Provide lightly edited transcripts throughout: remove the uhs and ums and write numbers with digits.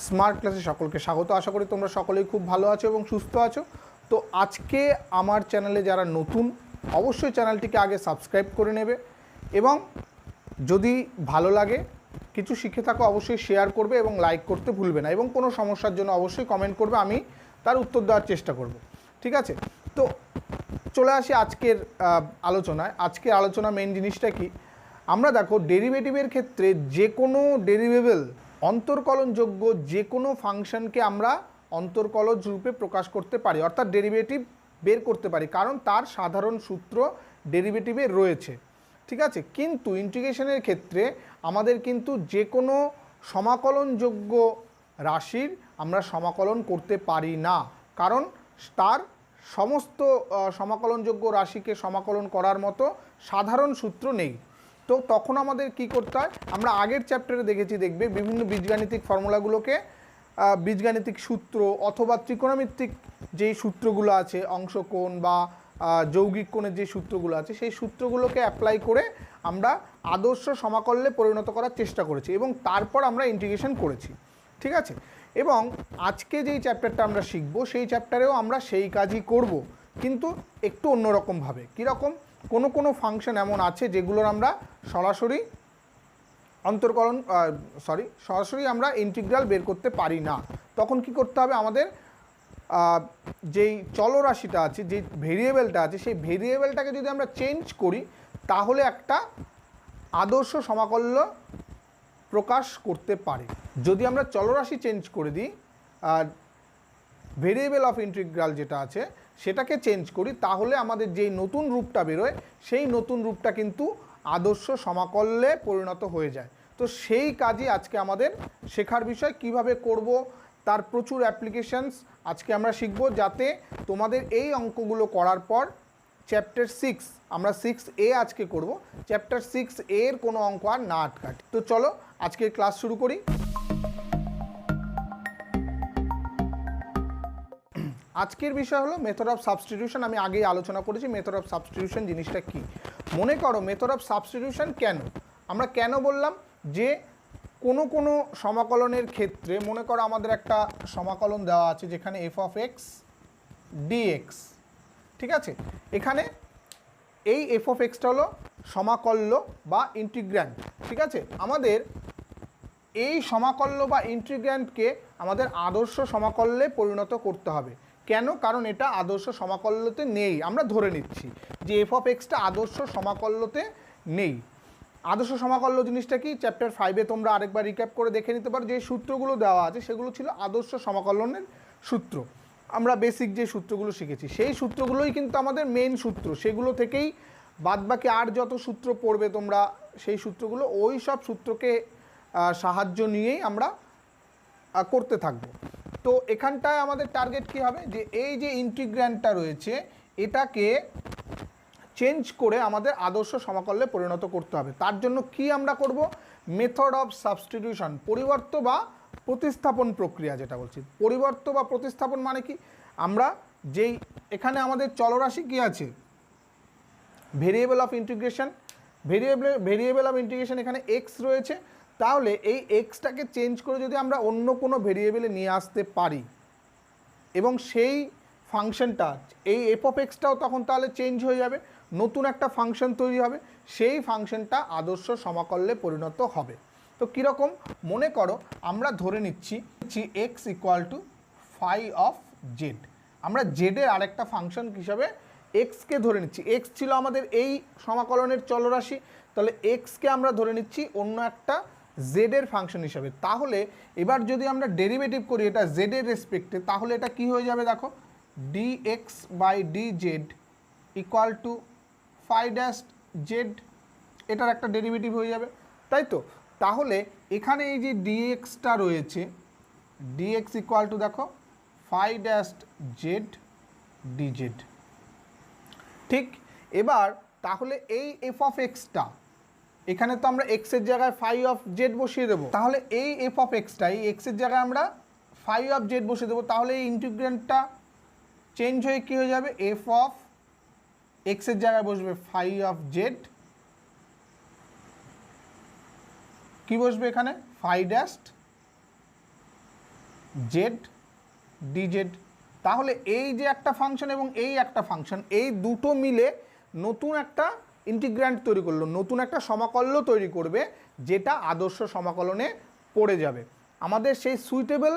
Smart ক্লাসে সকলকে স্বাগত। আশা করি তোমরা সকলেই খুব ভালো আছো এবং সুস্থ আছো। তো আজকে আমার চ্যানেলে যারা নতুন, অবশ্যই চ্যানেলটিকে আগে সাবস্ক্রাইব করে নেবে এবং যদি ভালো লাগে, কিছু শিখে থাকো অবশ্যই শেয়ার করবে এবং লাইক করতে ভুলবে না, এবং কোনো সমস্যার জন্য অবশ্যই কমেন্ট করবে, আমি তার উত্তর দেওয়ার চেষ্টা করব। ঠিক আছে? তো চলে আসি আজকের আলোচনায়। আজকের আলোচনা মেন জিনিসটা কি, আমরা দেখো ডেরিভেটিভের ক্ষেত্রে যে কোনো ডেরিভেবল অন্তর্কলনযোগ্য যে কোনো ফাংশনকে আমরা অন্তর্কলজ রূপে প্রকাশ করতে পারি, অর্থাৎ ডেরিভেটিভ বের করতে পারি, কারণ তার সাধারণ সূত্র ডেরিভেটিভে রয়েছে। ঠিক আছে? কিন্তু ইন্টিগ্রেশনের ক্ষেত্রে আমাদের কিন্তু যে কোনো সমাকলনযোগ্য রাশির আমরা সমাকলন করতে পারি না, কারণ তার সমস্ত সমাকলনযোগ্য রাশিকে সমাকলন করার মতো সাধারণ সূত্র নেই। তো তখন আমাদের কি করতে হয়, আমরা আগের চ্যাপ্টারে দেখেছি, দেখবে বিভিন্ন বীজগাণিতিক ফর্মুলাগুলোকে বীজগাণিতিক সূত্র অথবা ত্রিকোণমিতিক যেই সূত্রগুলো আছে, অংশকোণ বা যৌগিক কোণের যে সূত্রগুলো আছে, সেই সূত্রগুলোকে অ্যাপ্লাই করে আমরা আদর্শ সমাকলনে পরিণত করার চেষ্টা করেছি এবং তারপর আমরা ইন্টিগ্রেশন করেছি। ঠিক আছে? এবং আজকে যেই চ্যাপ্টারটা আমরা শিখব, সেই চ্যাপ্টারেও আমরা সেই কাজই করব, কিন্তু একটু অন্যরকমভাবে। কীরকম? কোনো ফাংশন এমন আছে যেগুলোর আমরা সরাসরি সরাসরি আমরা ইন্টিগ্রাল বের করতে পারি না। তখন কি করতে হবে, আমাদের যেই চলরাশিটা আছে, যে ভেরিয়েবলটা আছে, সেই ভেরিয়েবলটাকে যদি আমরা চেঞ্জ করি তাহলে একটা আদর্শ সমাকলন প্রকাশ করতে পারি। যদি আমরা চলরাশি চেঞ্জ করে দিই, ভেরিয়েবল অফ ইন্টিগ্রাল যেটা আছে সেটাকে চেঞ্জ করি, তাহলে আমাদের যেই নতুন রূপটা বেরোয় সেই নতুন রূপটা কিন্তু আদর্শ সমাকলনে পরিণত হয়ে যায়। তো সেই কাজই আজকে আমাদের শেখার বিষয়। কিভাবে করব তার প্রচুর অ্যাপ্লিকেশনস আজকে আমরা শিখব, যাতে তোমাদের এই অঙ্কগুলো করার পর চ্যাপ্টার 6, আমরা 6A আজকে করব, চ্যাপ্টার 6A এর কোনো অঙ্ক আর না আটকায়। তো চলো আজকের ক্লাস শুরু করি। আজকের বিষয় হলো মেথড অফ সাবস্টিটিউশন। আমি আগেই আলোচনা করেছি মেথড অফ সাবস্টিটিউশন জিনিসটা কি। মনে করো মেথড অফ সাবস্টিটিউশন কেন, আমরা কেন বললাম, যে কোনো সমাকলনের ক্ষেত্রে মনে করো আমাদের একটা সমাকলন দেওয়া আছে যেখানে f of x dx। ঠিক আছে? এখানে এই f of xটা হলো সমাকল্য বা ইন্টিগ্র্যান্ড। ঠিক আছে? আমাদের এই সমাকল্য বা ইন্টিগ্র্যান্ডকে আমাদের আদর্শ সমাকলনে পরিণত করতে হবে। কেন? কারণ এটা আদর্শ সমাকলনতে নেই। আমরা ধরে নিচ্ছি যে f of xটা আদর্শ সমাকলনতে নেই। আদর্শ সমাকলন জিনিসটা কি, চ্যাপ্টার 5-এ তোমরা আরেকবার রিক্যাপ করে দেখে নিতে পারো। যে সূত্রগুলো দেওয়া আছে সেগুলো ছিল আদর্শ সমাকলনের সূত্র। আমরা বেসিক যে সূত্রগুলো শিখেছি সেই সূত্রগুলোই কিন্তু আমাদের মেন সূত্র। সেগুলো থেকেই বাদবাকি আর যত সূত্র পড়বে তোমরা, সেই সূত্রগুলো ওই সব সূত্রকে সাহায্য নিয়েই আমরা করতে থাকবো। তো এখানটায় আমাদের টার্গেট কী হবে, যে এই যে ইন্টিগ্র্যান্ডটা রয়েছে এটাকে চেঞ্জ করে আমাদের আদর্শ সমাকলনে পরিণত করতে হবে। তার জন্য কি আমরা করব, মেথড অফ সাবস্টিটিউশন, পরিবর্তন বা প্রতিস্থাপন প্রক্রিয়া যেটা বলছি। পরিবর্তন বা প্রতিস্থাপন মানে কি, আমরা যেই এখানে আমাদের চলরাশি কি আছে, variable of integration, variable of integration এখানে এক্স রয়েছে, তাহলে এই এক্সটাকে চেঞ্জ করে যদি আমরা অন্য কোনো ভেরিয়েবলে নিয়ে আসতে পারি এবং সেই ফাংশনটা, এই এফ অফ এক্সটাও তখন তাহলে চেঞ্জ হয়ে যাবে, নতুন একটা ফাংশন তৈরি হবে, সেই ফাংশনটা আদর্শ সমাকলনে পরিণত হবে। তো কীরকম, মনে করো আমরা ধরে নিচ্ছি x equal to phi of z. আমরা জেডের আরেকটা ফাংশন হিসাবে এক্সকে ধরে নিচ্ছি। এক্স ছিল আমাদের এই সমাকলনের চলরাশি, তাহলে এক্সকে আমরা ধরে নিচ্ছি অন্য একটা জেডের ফাংশন হিসাবে। তাহলে এবার যদি আমরা ডেরিভেটিভ করি এটা জেডের রেসপেক্টে, তাহলে এটা কি হয়ে যাবে দেখো, dx by dz equal to phi dash z, এটার একটা ডেরিভেটিভ হয়ে যাবে, তাই তো? তাহলে এখানে এই যে dxটা রয়েছে, dx ইকুয়াল টু দেখো ফাই ড্যাশ জেড dz। ঠিক, এবার তাহলে এই এফ অফ এক্সটা, এখানে তো আমরা এক্সের জায়গায় ফাই অফ জেড বসিয়ে দেবো, তাহলে এই এফ অফ এক্সটা, এই এক্সের জায়গায় আমরা ফাই অফ জেড বসিয়ে দেবো, তাহলে এই ইন্টিগ্র্যান্ডটা চেঞ্জ হয়ে কী হয়ে যাবে, এফ অফ এক্সের জায়গায় বসবে ফাই অফ জেড, কী বসবে এখানে, ফাই ড্যাশ জেড ডিজেড। তাহলে এই যে একটা ফাংশন এবং এই একটা ফাংশন, এই দুটো মিলে নতুন একটা ইন্টিগ্র্যান্ড তৈরি করলো, নতুন একটা সমাকল্য তৈরি করবে, যেটা আদর্শ সমাকলনে পড়ে যাবে। আমাদের সেই সুইটেবল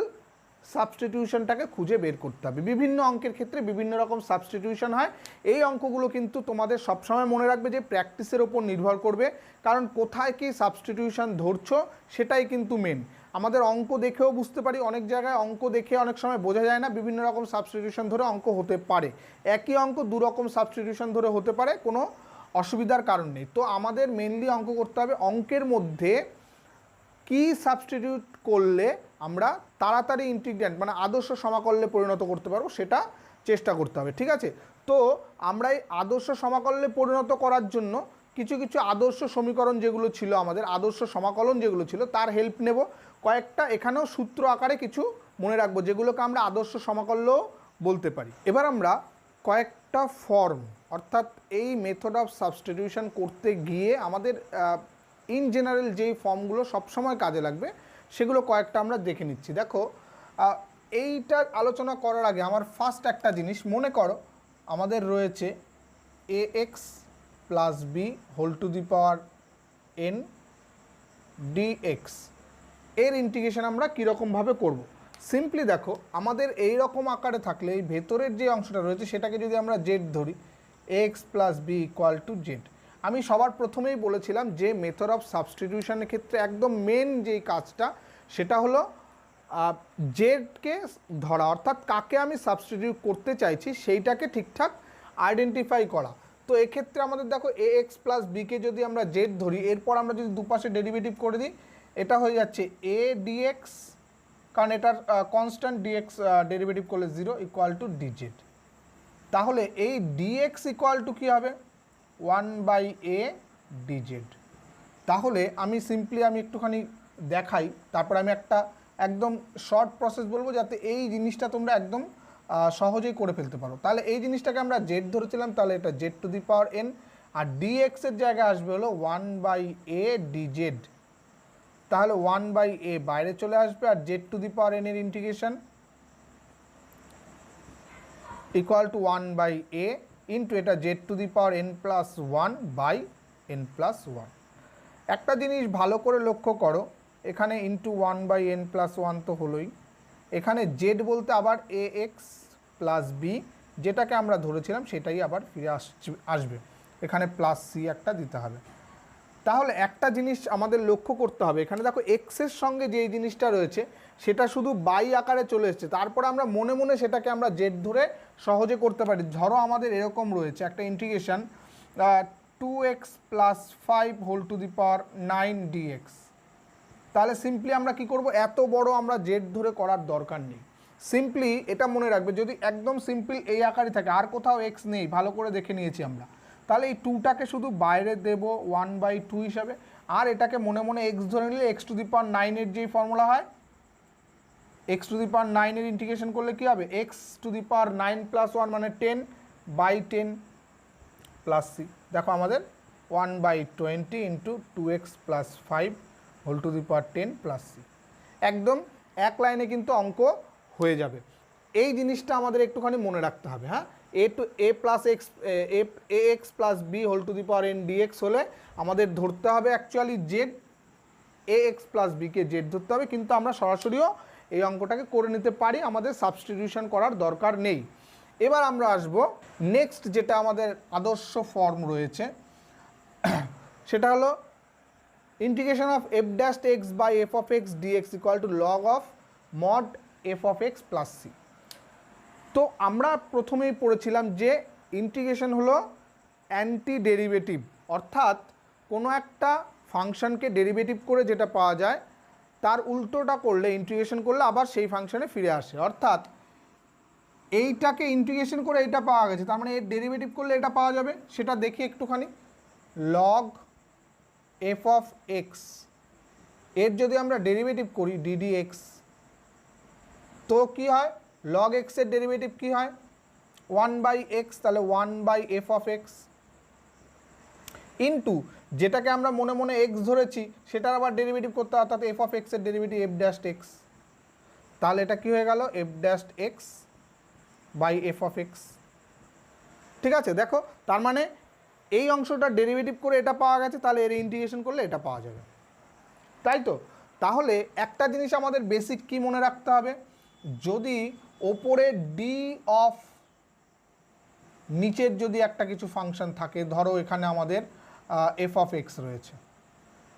সাবস্টিটিউশনটাকে খুঁজে বের করতে হবে। বিভিন্ন অঙ্কের ক্ষেত্রে বিভিন্ন রকম সাবস্টিটিউশন হয়। এই অঙ্কগুলো কিন্তু তোমাদের সবসময় মনে রাখবে যে প্র্যাকটিসের ওপর নির্ভর করবে, কারণ কোথায় কি সাবস্টিটিউশন ধরছো সেটাই কিন্তু মেন। আমাদের অঙ্ক দেখেও বুঝতে পারি, অনেক জায়গায় অঙ্ক দেখে অনেক সময় বোঝা যায় না, বিভিন্ন রকম সাবস্টিটিউশন ধরে অঙ্ক হতে পারে। একই অঙ্ক দু রকম সাবস্টিটিউশন ধরে হতে পারে, কোনো অসুবিধার কারণ নেই। তো আমাদের মেনলি অঙ্ক করতে হবে অঙ্কের মধ্যে কি সাবস্টিটিউট করলে আমরা তাড়াতাড়ি ইন্টিগ্র্যান্ড মানে আদর্শ সমাকলনে পরিণত করতে পারবো, সেটা চেষ্টা করতে হবে। ঠিক আছে, তো আমরা এই আদর্শ সমাকলনে পরিণত করার জন্য কিছু কিছু আদর্শ সমীকরণ যেগুলো ছিল, আমাদের আদর্শ সমাকলন যেগুলো ছিল, তার হেল্প নেব। কয়েকটা এখানেও সূত্র আকারে কিছু মনে রাখবো, যেগুলোকে আমরা আদর্শ সমাকল্য বলতে পারি। এবার আমরা কয়েকটা ফর্ম, অর্থাৎ এই মেথড অফ সাবস্টিটিউশন করতে গিয়ে আমাদের ইন জেনারেল যেই ফর্মগুলো সবসময় কাজে লাগবে, সেগুলো কয়েকটা আমরা দেখে নিচ্ছি। দেখো, এইটা আলোচনা করার আগে আমার ফার্স্ট একটা জিনিস মনে করো, আমাদের রয়েছে a x plus b whole to the power n d x, এর ইন্টিগ্রেশন আমরা কীরকমভাবে করব। সিম্পলি দেখো, আমাদের এই রকম আকারে থাকলে এই ভেতরের যে অংশটা রয়েছে সেটাকে যদি আমরা জেড ধরি, x plus b equal to z. আমি সবার প্রথমেই বলেছিলাম যে মেথড অফ সাবস্টিটিউশনের ক্ষেত্রে একদম মেন যেই কাজটা সেটা হলো জেডকে ধরা, অর্থাৎ কাকে আমি সাবস্টিটিউট করতে চাইছি সেইটাকে ঠিকঠাক আইডেন্টিফাই করা। তো এক্ষেত্রে আমাদের দেখো এ এক্স প্লাস বিকে যদি আমরা জেড ধরি, এরপর আমরা যদি দুপাশে ডেরিভেটিভ করে দিই, এটা হয়ে যাচ্ছে এ ডিএক্স, কারণ এটার কনস্ট্যান্ট ডিএক্স ডেরিভেটিভ করলে 0 ইকুয়াল টু ডিজেড। তাহলে এই ডিএক্স ইকুয়াল টু কী হবে, 1/a ডিজেড। তাহলে আমি সিম্পলি একটুখানি দেখাই, তারপর আমি একটা একদম শর্ট প্রসেস বলবো যাতে এই জিনিসটা তোমরা একদম সহজেই করে ফেলতে পারো। তাহলে এই জিনিসটাকে আমরা জেড ধরেছিলাম, তাহলে এটা z to the power n, আর ডিএক্সের জায়গায় আসবে হলো 1/a ডিজেড। তাহলে 1/a বাইরে চলে আসবে, আর z to the power n এর integration equal to 1/a into এটা z to the power n plus 1/n plus 1। একটা জিনিস ভালো করে লক্ষ্য করো, এখানে ইন্টু 1/n প্লাস 1 তো হলোই, এখানে জেড বলতে আবার এ এক্স প্লাস বি যেটাকে আমরা ধরেছিলাম সেটাই আবার ফিরে আসবে, এখানে প্লাস সি একটা দিতে হবে। তাহলে একটা জিনিস আমাদের লক্ষ্য করতে হবে, এখানে দেখো এক্সের সঙ্গে যেই জিনিসটা রয়েছে সেটা শুধু বাই আকারে চলে এসছে, তারপরে আমরা মনে মনে সেটাকে আমরা জেড ধরে সহজে করতে পারি। ধরো আমাদের এরকম রয়েছে একটা integration 2x plus 5 whole to the power 9 dx. তাহলে সিম্পলি আমরা কি করব, এত বড় আমরা জেড ধরে করার দরকার নেই। সিম্পলি এটা মনে রাখবে, যদি একদম সিম্পল এই আকারে থাকে, আর কোথাও এক্স নেই, ভালো করে দেখে নিয়েছি আমরা, তাহলে এই 2টাকে শুধু বাইরে দেব 1/2 হিসাবে, আর এটাকে মনে মনে এক্স ধরে নিলে এক্স টু দি পাওয়ার 9-এর যেই ফর্মুলা হয়, এক্স টু দি পাওয়ার 9-এর ইন্টিগ্রেশন করলে কী হবে, x to the power 9 plus 1 মানে 10/10 প্লাস সি। দেখো আমাদের 1/20 into 2x plus 5 whole to the power 10 plus C, একদম এক লাইনে কিন্তু অঙ্ক হয়ে যাবে। এই জিনিসটা আমাদের একটুখানি মনে রাখতে হবে। হ্যাঁ, a plus x a x plus b whole to the power n dx হলে আমাদের ধরতে হবে actually z, a x plus বিকে জেড ধরতে হবে, কিন্তু আমরা সরাসরিও এই অঙ্কটাকে করে নিতে পারি, আমাদের সাবস্টিটিউশন করার দরকার নেই। এবার আমরা আসব নেক্সট যেটা আমাদের আদর্শ ফর্ম রয়েছে, সেটা হলো integration of f dash x by f of x dx equal to log of mod f of x plus C. তো আমরা প্রথমেই পড়েছিলাম যে ইন্টিগ্রেশন হলো অ্যান্টি ডেরিভেটিভ, অর্থাৎ কোনো একটা ফাংশনকে ডেরিভেটিভ করে যেটা পাওয়া যায় তার উল্টোটা করলে, ইন্টিগ্রেশন করলে আবার সেই ফাংশনে ফিরে আসে। অর্থাৎ এইটাকে ইন্টিগ্রেশন করে এইটা পাওয়া গেছে, তার মানে এর ডেরিভেটিভ করলে এটা পাওয়া যাবে, সেটা দেখি একটুখানি। লগ এফ অফ এক্স, এর যদি আমরা ডেরিভেটিভ করি ডিডি এক্স, তো কি হয়, লগ এক্সের ডেরিভেটিভ কি হয় 1/x, তাহলে 1/f অফ এক্স ইন্টু যেটাকে আমরা মনে মনে এক্স ধরেছি সেটার আবার ডেরিভেটিভ করতে হয়, অর্থাৎ এফ অফ এক্সের ডেরিভেটিভ এফ ড্যাশ এক্স। তাহলে এটা কি হয়ে গেল f dash x by f of x. ঠিক আছে, দেখো তার মানে এই অংশটা ডেরিভেটিভ করে এটা পাওয়া গেছে, তাহলে এর ইন্টিগ্রেশন করলে এটা পাওয়া যাবে, তাই তো। তাহলে একটা জিনিস আমাদের বেসিক কি মনে রাখতে হবে, যদি ওপরে ডি অফ নিচের যদি একটা কিছু ফাংশন থাকে, ধরো এখানে আমাদের এফ অফ এক্স রয়েছে,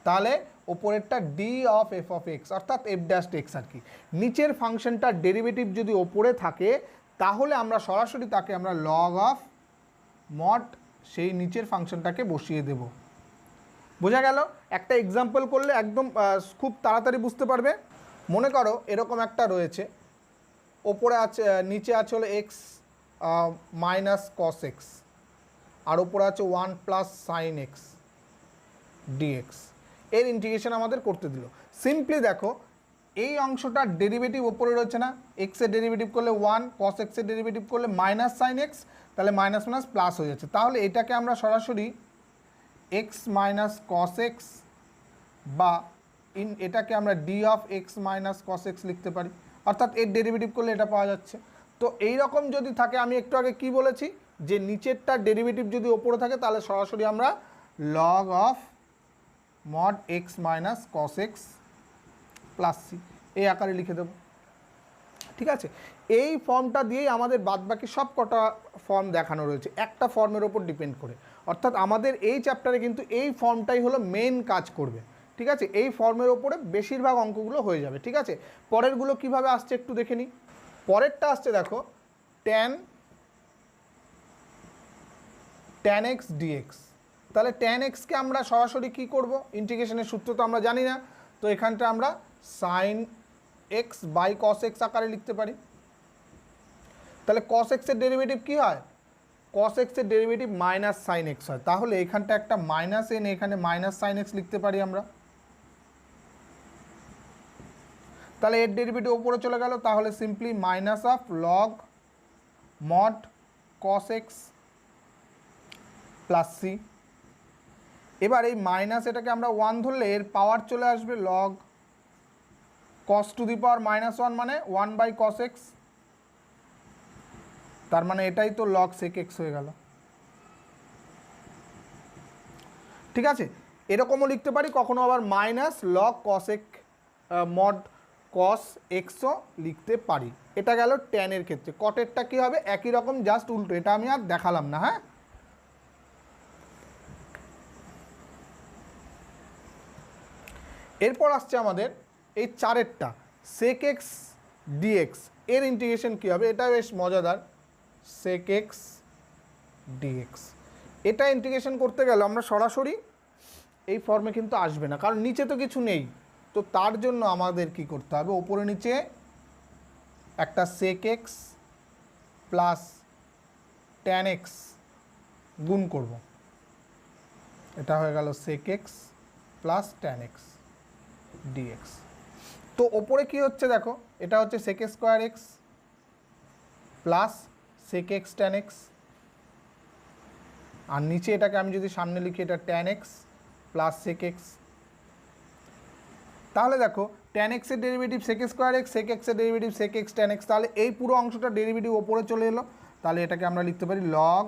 তাহলে ওপরেরটা d of f of x অর্থাৎ এফ ড্যাশ এক্স আর কি, নিচের ফাংশনটার ডেরিভেটিভ যদি ওপরে থাকে তাহলে আমরা সরাসরি তাকে আমরা লগ অফ মড সেই নিচের ফাংশনটাকে বসিয়ে দেব। বোঝা গেল? একটা এক্সাম্পল করলে একদম খুব তাড়াতাড়ি বুঝতে পারবে। মনে করো এরকম একটা রয়েছে, ওপরে আছে নিচে আছে হলো এক্স মাইনাস কস এক্স, আর ওপরে আছে 1 প্লাস সাইন এক্স ডিএক্স। এর ইন্টিগ্রেশন আমাদের করতে দিল। সিম্পলি দেখো এই অংশটার ডেরিভেটিভ ওপরে রয়েছে না, এক্সের ডেরিভেটিভ করলে 1, কস এক্সের ডেরিভেটিভ করলে মাইনাস সাইন এক্স, তাহলে মাইনাস মাইনাস প্লাস হয়ে যাচ্ছে। তাহলে এটাকে আমরা সরাসরি এক্স মাইনাস কস এক্স বা এটাকে আমরা D of x minus cos x লিখতে পারি, অর্থাৎ এর ডেরিভেটিভ করলে এটা পাওয়া যাচ্ছে। তো এই রকম যদি থাকে, আমি একটু আগে কি বলেছি যে নিচেরটার ডেরিভেটিভ যদি ওপরে থাকে তাহলে সরাসরি আমরা log of mod x minus cos x plus c এই আকারে লিখে দেব। ঠিক আছে, এই ফর্মটা দিয়েই আমাদের বাদবাকি সব কটা ফর্ম দেখানো রয়েছে একটা ফর্মের ওপর ডিপেন্ড করে, অর্থাৎ আমাদের এই চ্যাপ্টারে কিন্তু এই ফর্মটাই হলো মেন কাজ করবে। ঠিক আছে, এই ফর্মের ওপরে বেশিরভাগ অঙ্কগুলো হয়ে যাবে। ঠিক আছে, পরেরগুলো কিভাবে আসছে একটু দেখে নিই। পরেরটা আসছে দেখো ট্যান এক্স ডিএক্স। তাহলে ট্যান এক্সকে আমরা সরাসরি কি করব, ইন্টিগ্রেশনের সূত্র তো আমরা জানি না, তো এখানটা আমরা sine x by cos x আকারে লিখতে পারি। তাহলে কস এক্সের ডেরিভেটিভ কী হয়, কস এক্সের ডেরিভেটিভ মাইনাস সাইন এক্স হয়, তাহলে এখানটা একটা মাইনাস এনে এখানে মাইনাস সাইন এক্স লিখতে পারি আমরা। তাহলে এর ডেরিভেটিভ ওপরে চলে গেল, তাহলে simply minus of log mod cos x plus c. এবার এই মাইনাস এটাকে আমরা 1 ধরলে এর পাওয়ার চলে আসবে লগ কস টু দি পাওয়ার -1 মানে 1 বাই কস এক্স, তার মানে এটাই তো লগ সেক এক্স হয়ে গেল। ঠিক আছে, এরকমও লিখতে পারি, কখনো আবার মাইনাস লগ কস এক মড কস এক্সও লিখতে পারি। এটা গেল ট্যানের ক্ষেত্রে। কটেরটা কী হবে, একই রকম জাস্ট উল্টো, এটা আমি আর দেখালাম না। হ্যাঁ, এরপর আসছে আমাদের এই চারেরটা সেক এক্স ডিএক্স, এর ইন্টিগ্রেশন কী হবে, এটা বেশ মজাদার। সেক এক্স ডিএক্স এটা ইন্টিগ্রেশন করতে গেলে আমরা সরাসরি এই ফর্মে কিন্তু আসবে না, কারণ নিচে তো কিছু নেই। তো তার জন্য আমাদের কি করতে হবে, ওপরে নিচে একটা sec x plus tan x গুণ করব, এটা হয়ে গেল sec x plus tan x dx. তো ওপরে কি হচ্ছে দেখো, এটা হচ্ছে sec square x plus sec x tan x, আর নিচে এটাকে আমি যদি সামনে লিখি এটা tan x plus sec x. তাহলে দেখো ট্যান এক্সের derivative sec square x, sec এক্সের derivative sec x tan x, তাহলে এই পুরো অংশটা ডেরিভেটিভ ওপরে চলে এলো। তাহলে এটাকে আমরা লিখতে পারি log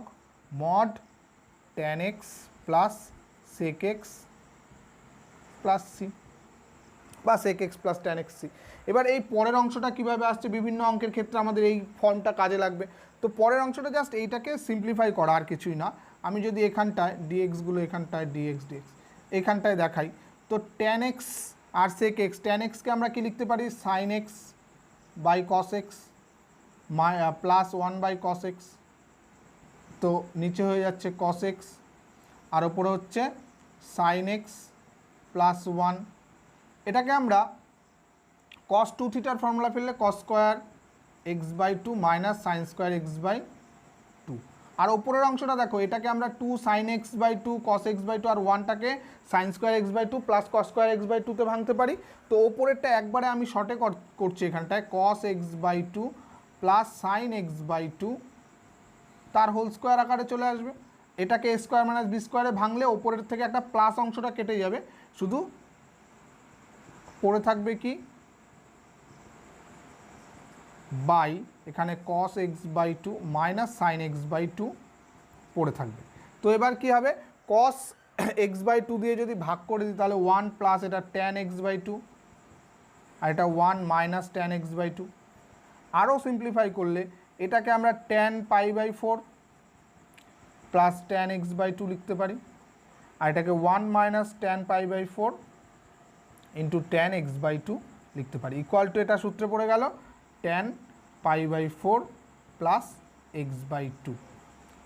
mod tan x plus sec x plus C বা sec x plus tan x C. এবার এই পরের অংশটা কীভাবে আসছে, বিভিন্ন অঙ্কের ক্ষেত্রে আমাদের এই ফর্মটা কাজে লাগবে। তো পরের অংশটা জাস্ট এইটাকে সিম্পলিফাই করা, আর কিছুই না। আমি যদি এখানটায় ডিএক্সগুলো এখানটায় ডিএক্স ডিএক্স এখানটায় দেখাই, তো ট্যান এক্স আর সেক এক্স, ট্যান এক্সকে আমরা কি লিখতে পারি sine x by cos x plus 1 by cos x, তো নিচে হয়ে যাচ্ছে কস এক্স আর ওপরে হচ্ছে সাইন এক্স প্লাস 1। এটাকে আমরা কস 2 থিটার ফর্মুলা ফেললে cos square x by 2 minus sine square x by 2, আর ওপরের অংশটা দেখো এটাকে আমরা 2 sine x by 2 cos x by 2 আর 1টাকে sine square x by 2 plus cos square x by 2তে ভাঙতে পারি। তো ওপরেরটা একবারে আমি শর্টে করছি, এখানটায় cos x by 2 plus sine x by 2 তার হোল স্কোয়ার আকারে চলে আসবে। এটাকে এ স্কোয়ার মাইনাস বি স্কোয়ারে ভাঙলে ওপরের থেকে একটা প্লাস অংশটা কেটে যাবে, শুধু পড়ে থাকবে কি বাই এখানে cos x/2 minus sine x/2 পড়ে থাকবে। তো এবার কি হবে, cos x/2 দিয়ে যদি ভাগ করে দিই তাহলে 1 প্লাস এটা tan x/2 আর এটা 1 মাইনাস tan x/2। আরও সিম্পলিফাই করলে এটাকে আমরা tan π/4 প্লাস tan x/2 লিখতে পারি, আর এটাকে 1 minus tan π/4 into tan x/2 লিখতে পারি, ইকুয়াল টু এটা সূত্রে পড়ে গেল tan π/4 প্লাস x/2।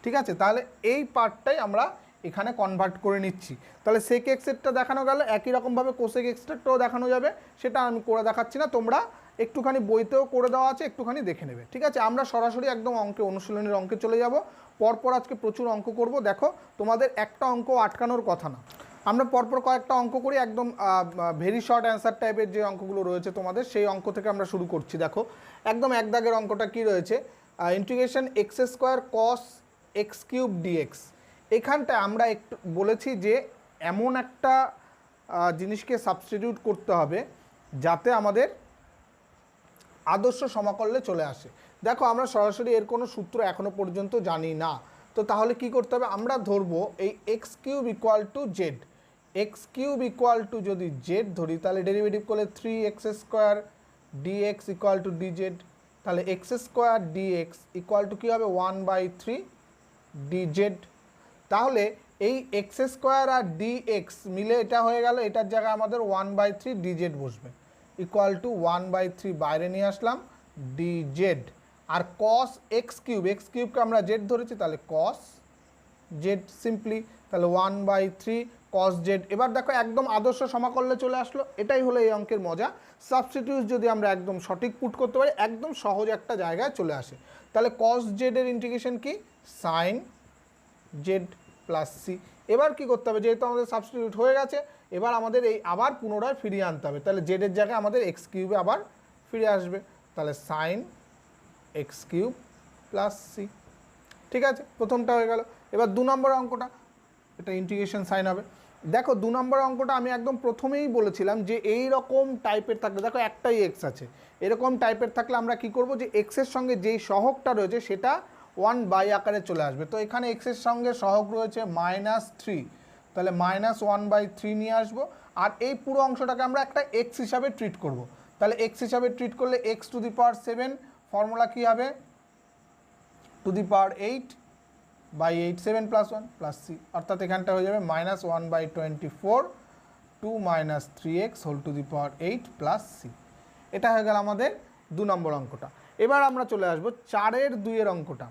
ঠিক আছে, তাহলে এই পার্টটাই আমরা এখানে কনভার্ট করে নিচ্ছি। তাহলে sec x এরটা দেখানো গেল, একই রকমভাবে cosec x টাও দেখানো যাবে, সেটা আমি করে দেখাচ্ছি না, তোমরা একটুখানি বইতেও করে দেওয়া আছে, একটুখানি দেখে নেবে। ঠিক আছে, আমরা সরাসরি একদম অঙ্কে, অনুশীলনের অঙ্কে চলে যাব। পরপর আজকে প্রচুর অঙ্ক করব। দেখো তোমাদের একটা অঙ্ক আটকানোর কথা না, আমরা পরপর কয়েকটা অঙ্ক করি, একদম ভেরি শর্ট অ্যান্সার টাইপের যে অঙ্কগুলো রয়েছে তোমাদের, সেই অঙ্ক থেকে আমরা শুরু করছি। দেখো একদম এক দাগের অঙ্কটা কি রয়েছে, integration x² cos x³ dx। এখানটায় আমরা একটু বলেছি যে এমন একটা জিনিসকে সাবস্টিটিউট করতে হবে যাতে আমাদের আদর্শ সমাকলনে চলে আসে। দেখো আমরা সরাসরি এর কোনো সূত্র এখনো পর্যন্ত জানি না, তো তাহলে কি করতে হবে, আমরা ধরবো এই x³ equal to Z. x³ equal to যদি জেড ধরি তাহলে ডেরিভেটিভ করলে 3x² dx equal to dz, তাহলে x² dx ইকুয়াল টু কী হবে 1/3 dz। তাহলে এই x² আর dx মিলে এটা হয়ে গেল, এটার জায়গায় আমাদের 1/3 dz বসবে, ইকুয়াল টু 1/3 বাইরে নিয়ে আসলাম dz। আর cos x³ আমরা z ধরেছি, তাহলে cos z সিম্পলি, তাহলে 1/3 cos z। এবার দেখো একদম আদর্শ সমাকলনে চলে আসলো, এটাই হলো এই অঙ্কের মজা। সাবস্টিটিউট যদি আমরা একদম সঠিক পুট করতে পারি, একদম সহজ একটা জায়গায় চলে আসে। তাহলে cos z এর ইন্টিগ্রেশন কি, sin z প্লাস c। এবার কি করতে হবে, যেহেতু আমাদের সাবস্টিটিউট হয়ে গেছে, এবার আমাদের এই আবার পুনরায় ফিরিয়ে আনতে হবে। তাহলে জেডের জায়গায় আমাদের x³ আবার ফিরে আসবে, তাহলে সাইন x³ প্লাস c। ঠিক আছে, প্রথমটা হয়ে গেল। এবার 2 নম্বর অঙ্কটা, এটা ইন্টিগ্রেশন সাইন হবে। দেখো 2 নম্বর অঙ্কটা আমি একদম প্রথমেই বলেছিলাম যে এই রকম টাইপের থাকলে, দেখো একটাই x আছে, এরকম টাইপের থাকলে আমরা কি করব, যে x এর সঙ্গে যেই সহগটা রয়েছে সেটা 1 আকারে চলে আসবে। তো এখানে x এর সঙ্গে সহগ রয়েছে -3, তাহলে -1/3 নিয়ে আসবো, আর এই পুরো অংশটাকে আমরা একটা x হিসাবে ট্রিট করব। তাহলে x হিসাবে ট্রিট করলে x⁴, ফর্মুলা কী হবে 2⁸ 7 + 1 + c, অর্থাৎ এখানটা হয়ে যাবে -1/24 2 - 3x ⁸ + c। এটা হয়ে গেল আমাদের 2 নম্বর অঙ্কটা। এবার আমরা চলে আসবো 4-এর 2-এর অঙ্কটা,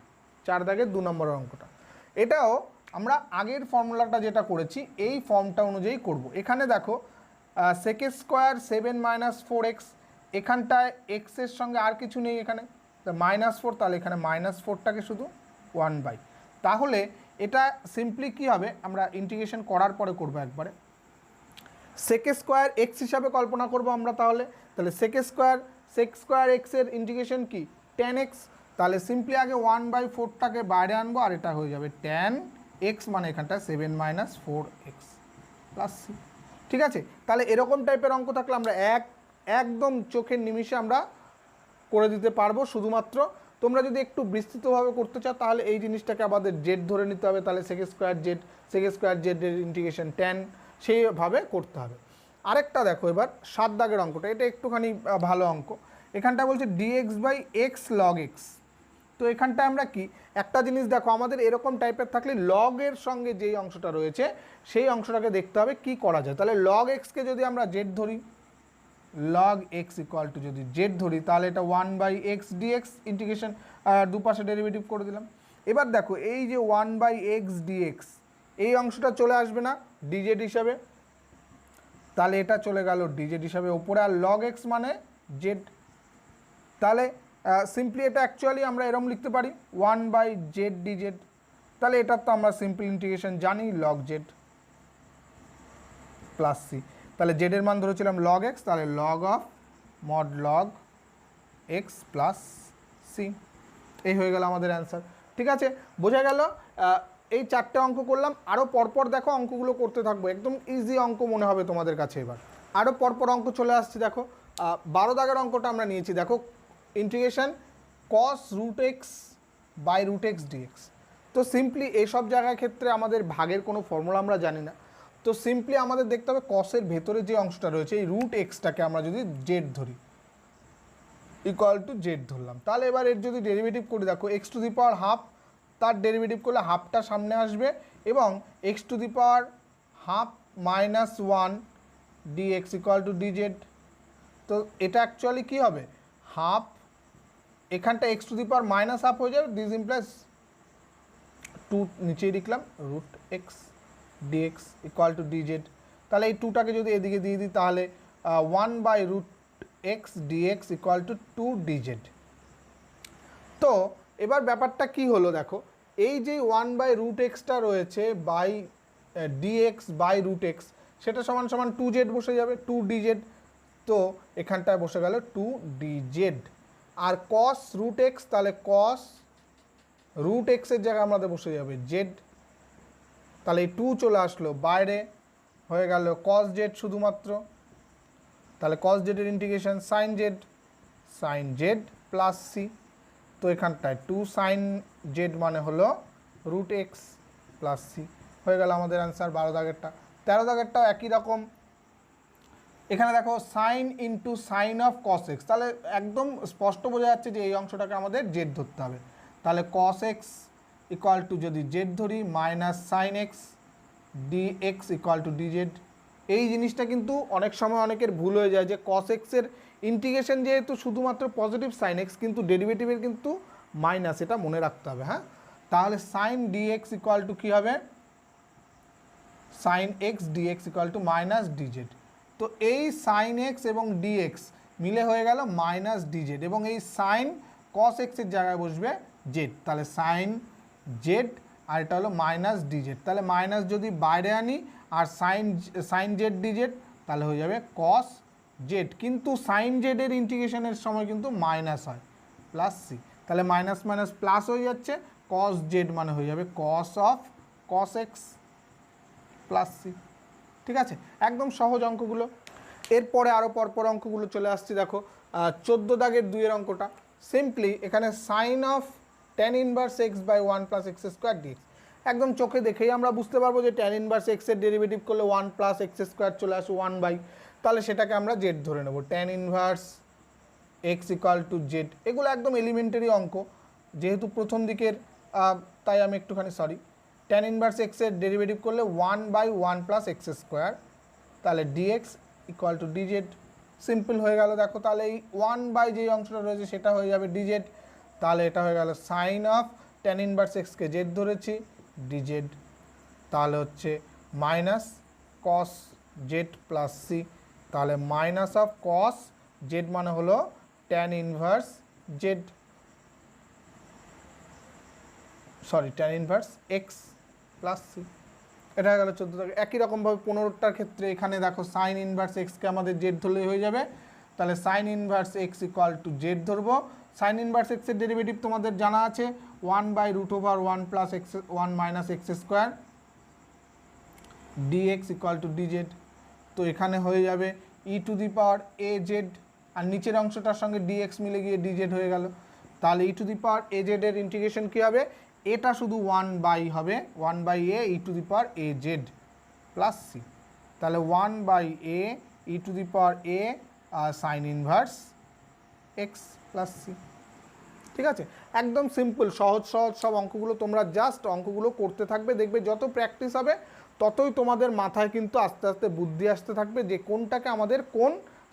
4 দাগের 2 নম্বর অঙ্কটা। এটাও আমরা আগের ফর্মুলাটা যেটা করেছি এই ফর্মটা অনুযায়ী করব। এখানে দেখো sec² 7 - 4x, এখানটায় x এর সঙ্গে আর কিছু নেই, এখানে -4, তাহলে এখানে -4টাকে শুধু 1/, তাহলে এটা সিম্পলি কী হবে, আমরা ইন্টিগ্রেশন করার পরে করব একবারে। sec² x হিসাবে কল্পনা করব আমরা, তাহলে sec² x এর ইন্টিগ্রেশন কি tan x, তাহলে সিম্পলি আগে 1/4টাকে বাইরে আনবো, আর এটা হয়ে যাবে tan x, মানে এখানটা 7 - 4x প্লাস c। ঠিক আছে, তাহলে এরকম টাইপের অঙ্ক থাকলে আমরা একদম চোখের নিমিষে আমরা করে দিতে পারবো। শুধুমাত্র তোমরা যদি একটু বিস্তৃতভাবে করতে চাও তাহলে এই জিনিসটাকে আমাদের জেড ধরে নিতে হবে, তাহলে sec² z এর ইন্টিগ্রেশন tan, সেইভাবে করতে হবে। আরেকটা দেখো এবার 7 দাগের অঙ্কটা, এটা একটুখানি ভালো অঙ্ক। এখানটা বলছে dx/x log x। তো এখানটা আমরা কি একটা জিনিস দেখো, আমাদের এরকম টাইপের থাকলে লগের সঙ্গে যেই অংশটা রয়েছে সেই অংশটাকে দেখতে হবে কি করা যায়। তাহলে log x কে যদি আমরা z ধরি, log x ইকুয়াল টু যদি z ধরি, তাহলে এটা 1/x dx ইন্টিগ্রেশন, দুপাশে ডেরিভেটিভ করে দিলাম। এবার দেখো এই যে 1/x dx এই অংশটা চলে আসবে না dz হিসাবে, তাহলে এটা চলে গেল dz হিসাবে ওপরে, আর log x মানে z। তাহলে সিম্পলি এটা অ্যাকচুয়ালি আমরা এরকম লিখতে পারি 1/z dz, তাহলে এটার তো আমরা সিম্পল ইন্টিগ্রেশন জানি log z প্লাস c। তাহলে z এর মান ধরেছিলাম log x, তাহলে log of mod log x plus c, এই হয়ে গেল আমাদের অ্যান্সার। ঠিক আছে, বোঝা গেল। এই 4টে অঙ্ক করলাম, আরও পরপর দেখো অঙ্কগুলো করতে থাকবো, একদম ইজি অঙ্ক মনে হবে তোমাদের কাছে। এবার আরও পরপর অঙ্ক চলে আসছে। দেখো 12 দাগের অঙ্কটা আমরা নিয়েছি। দেখো integration cos root x by root x dx. তো সিম্পলি এইসব জায়গার ক্ষেত্রে আমাদের ভাগের কোনো ফর্মুলা আমরা জানি না, তো সিম্পলি আমাদের দেখতে হবে কসের ভেতরে যে অংশটা রয়েছে এই রুট এক্সটাকে আমরা যদি জেড ধরি, ইকুয়াল টু জেড ধরলাম, তাহলে এবার এর যদি ডেরিভেটিভ করি, দেখো x to the power half, তার ডেরিভেটিভ করলে হাফটা সামনে আসবে এবং x to the power half minus one d x equal to d z. তো এটা অ্যাকচুয়ালি কী হবে, হাফ, এখানটা x to the power minus half হয়ে যাবে, দিস ইমপ্লাইজ টু নিচেই লিখলাম root x dx equal to d z. তাহলে এই টুটাকে যদি এদিকে দিয়ে দিই তাহলে one by root x dx equal to two d z. তো এবার ব্যাপারটা কি হলো দেখো, এই যে ওয়ান বাই রুট এক্সটা রয়েছে by d x by root x, সেটা সমান সমান টু জেড বসে যাবে, টু ডিজেড। তো এখানটায় বসে গেল টু ডিজেড। আর কস রুট এক্স, তাহলে কস রুট এক্সের জায়গায় আমাদের বসে যাবে জেড, তাহলে এই টু চলে আসলো বাইরে, হয়ে গেল কস জেড শুধুমাত্র। তাহলে কস জেডের integration sine z plus C. তো এখানটায় টু সাইন জেড মানে হলো রুট এক্স প্লাস সি, হয়ে গেল আমাদের অ্যান্সার 12 দাগেরটা। 13 দাগেরটাও একই রকম, এখানে দেখো sign into sign of cos x, তাহলে একদম স্পষ্ট বোঝা যাচ্ছে যে এই অংশটাকে আমাদের জেড ধরতে হবে। তাহলে কস এক্স ইকুয়াল টু যদি জেড ধরি minus sine x D x equal to DZ. এই জিনিসটা কিন্তু অনেক সময় অনেকের ভুল হয়ে যায় যে কস এক্সের ইন্টিগ্রেশন যেহেতু শুধুমাত্র পজিটিভ সাইন এক্স, কিন্তু ডেরিভেটিভের কিন্তু মাইনাস, এটা মনে রাখতে হবে। হ্যাঁ, তাহলে sine d x equal to কী হবে, sine x dx equal to minus dz. তো এই সাইন এক্স এবং ডিএক্স মিলে হয়ে গেল মাইনাস ডিজেড, এবং এই সাইন কস এক্সের জায়গায় বসবে জেড, তাহলে সাইন জেড, আর এটা হলো মাইনাস ডিজেড। তাহলে মাইনাস যদি বাইরে আনি আর সাইন জেড ডিজেড, তাহলে হয়ে যাবে কস জেড, কিন্তু সাইন জেডের ইন্টিগ্রেশনের সময় কিন্তু মাইনাস হয় প্লাস সি, তাহলে মাইনাস মাইনাস প্লাস হয়ে যাচ্ছে, কস জেড মানে হয়ে যাবে cos of cos x plus C. ঠিক আছে, একদম সহজ অঙ্কগুলো। এরপরে আরও পরপর অঙ্কগুলো চলে আসছে, দেখো 14 দাগের 2 এর অঙ্কটা। সিম্পলি এখানে sine of tan inverse x by one plus x square d x, একদম চোখে দেখেই আমরা বুঝতে পারবো যে ট্যান ইনভার্স এক্সের ডেরিভেটিভ করলে ওয়ান প্লাস এক্স স্কোয়ার চলে আসে ওয়ান বাই, তাহলে সেটাকে আমরা জেড ধরে নেব, tan inverse x equal to Z. এগুলো একদম এলিমেন্টারি অঙ্ক, যেহেতু প্রথম দিকের তাই আমি একটুখানি সরি, ট্যান ইনভার্স এক্সের ডেরিভেটিভ করলে one by one plus x square, তাহলে dx equal to dz. Simple হয়ে গেল, দেখো তাহলে এই ওয়ান বাই যেই অংশটা রয়েছে সেটা হয়ে যাবে ডিজেড, তাহলে এটা হয়ে গেল সাইন অফ ট্যান ইনভার্স এক্সকে জেড ধরেছি ডিজেড, তাহলে হচ্ছে minus cos z plus C, তাহলে মাইনাস অফ কস জেড মানে হলো tan inverse z, sorry tan inverse x plus C. এটা হয়ে গেল 14 দাগে। একই রকমভাবে 15টার ক্ষেত্রে এখানে দেখো সাইন ইনভার্স এক্সকে আমাদের জেড ধরলেই হয়ে যাবে, তাহলে sine inverse x equal to z ধরবো। সাইন ইনভার্স এক্সের ডেরিভেটিভ তোমাদের জানা আছে, one by root over one plus x one minus x square d x equal to d z. তো এখানে হয়ে যাবে ই to the power a Z, আর নিচের অংশটার সঙ্গে ডিএক্স মিলে গিয়ে ডিজেড হয়ে গেল, তাহলে ই to the power A জেডের integration কী হবে, এটা শুধু ওয়ান বাই হবে, one by a e to the power a z plus C, তাহলে one by a e to the power a sine inverse x plus C. ঠিক আছে, একদম simple, সহজ সহজ সব অঙ্কগুলো, তোমরা জাস্ট অঙ্কগুলো করতে থাকবে, দেখবে যত প্র্যাকটিস হবে ততই তোমাদের মাথায় কিন্তু আস্তে আস্তে বুদ্ধি আসতে থাকবে যে কোনটাকে আমাদের কোন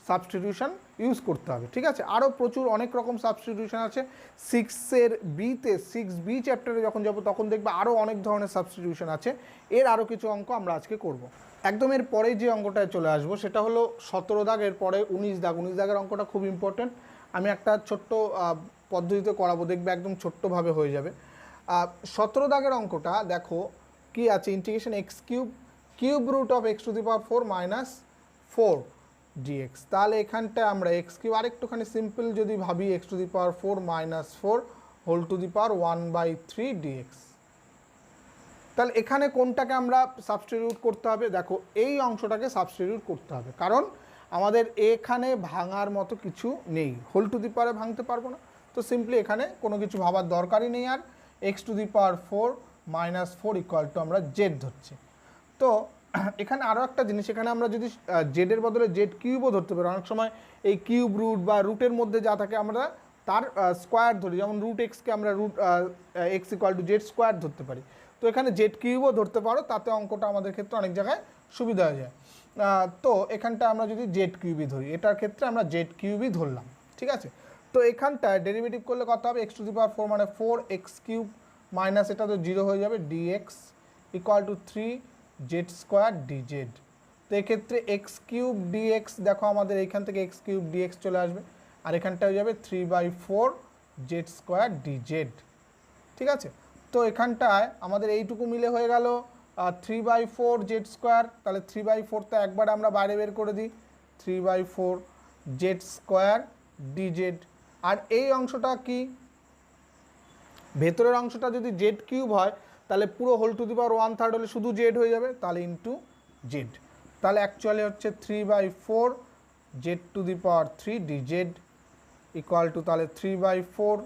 সাবস্টিটিউশন ইউজ করতে হবে। ঠিক আছে, আরও প্রচুর অনেক রকম সাবস্টিটিউশন আছে, 6 বিতে 6B চ্যাপ্টারে যখন যাব তখন দেখবে আরও অনেক ধরনের সাবস্টিটিউশন আছে, এর আরও কিছু অঙ্ক আমরা আজকে করব। একদম এর পরে যে অঙ্কটায় চলে আসবো সেটা হলো 17 দাগ, এর পরে 19 দাগ। 19 দাগের অঙ্কটা খুব ইম্পর্টেন্ট, আমি একটা ছোট্ট পদ্ধতিতে করাবো, দেখবে একদম ছোট্টভাবে হয়ে যাবে। 17 দাগের অঙ্কটা দেখো কি আছে, integration x cube root of x to the power 4 minus 4 d x. তাহলে এখানটায় আমরা এক্স কিউব আরেকটুখানি সিম্পল যদি ভাবি, x to the power 4 minus 4 whole to the power 1/3 d x. তাহলে এখানে কোনটাকে আমরা সাবস্টিটিউট করতে হবে, দেখো এই অংশটাকে সাবস্টিটিউট করতে হবে, কারণ আমাদের এখানে ভাঙার মতো কিছু নেই, হোল টু দি পাওয়ারে ভাঙতে পারবো না, তো সিম্পলি এখানে কোনো কিছু ভাবার দরকারই নেই। আর x to the power 4 minus 4 equal to আমরা জেড ধরছি। তো এখানে আরও একটা জিনিস, এখানে আমরা যদি জেডের বদলে জেড কিউবও ধরতে পারি। অনেক সময় এই কিউব রুট বা রুটের মধ্যে যা থাকে আমরা তার স্কোয়ার ধরি, যেমন রুট এক্সকে আমরা root x equal to z square ধরতে পারি। তো এখানে জেড কিউবও ধরতে পারো, তাতে অঙ্কটা আমাদের ক্ষেত্রে অনেক জায়গায় সুবিধা হয়ে যায়। তো এখানটা আমরা যদি জেড কিউবই ধরি, এটার ক্ষেত্রে আমরা জেড কিউবই ধরলাম, ঠিক আছে। তো এখানটায় ডেরিভেটিভ করলে কত হবে, এক্স টু দি পাওয়ার 4 মানে 4 এক্স কিউব মাইনাস এটা তো 0 হয়ে যাবে, d x equal to 3 z square d z. তো এক্ষেত্রে এক্স কিউব ডিএক্স, দেখো আমাদের এইখান থেকে এক্স কিউব ডিএক্স চলে আসবে, আর এখানটা হয়ে যাবে 3/4 জেড স্কোয়ার ডিজেড, ঠিক আছে। তো এখানটায় আমাদের এইটুকু মিলে হয়ে গেল 3/4 জেড স্কোয়ার। তাহলে 3/4 তো একবার আমরা বাইরে বের করে দিই, 3/4 জেড স্কোয়ার ডিজেড। আর এই অংশটা কি, ভেতরের অংশটা যদি জেড কিউব হয় তাহলে পুরো হোল টু দি পাওয়ার 1/3 হলে শুধু জেড হয়ে যাবে, তাহলে ইন্টু জেড। তাহলে অ্যাকচুয়ালি হচ্ছে 3/4 z to the power 3 dz equal to, তাহলে 3/4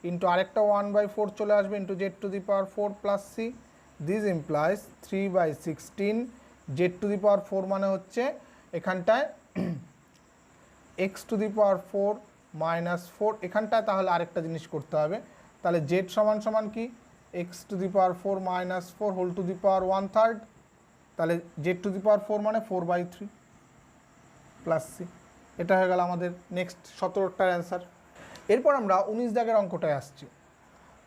ইন্টু আরেকটা 1/4 চলে আসবে into z to the power 4 plus C. This implies 3/16 z to the power 4 মানে হচ্ছে এখানটায় x to the power 4 minus 4। এখানটায় তাহলে আরেকটা জিনিস করতে হবে, তাহলে জেড সমান সমান কি, x to the power 4 minus 4 whole to the power 1/3। তাহলে জেড টু দি পাওয়ার 4 মানে 4/3 প্লাস সি। এটা হয়ে গেল আমাদের নেক্সট 17টার অ্যান্সার। এরপর আমরা 19 দাগের অঙ্কটায় আসছি।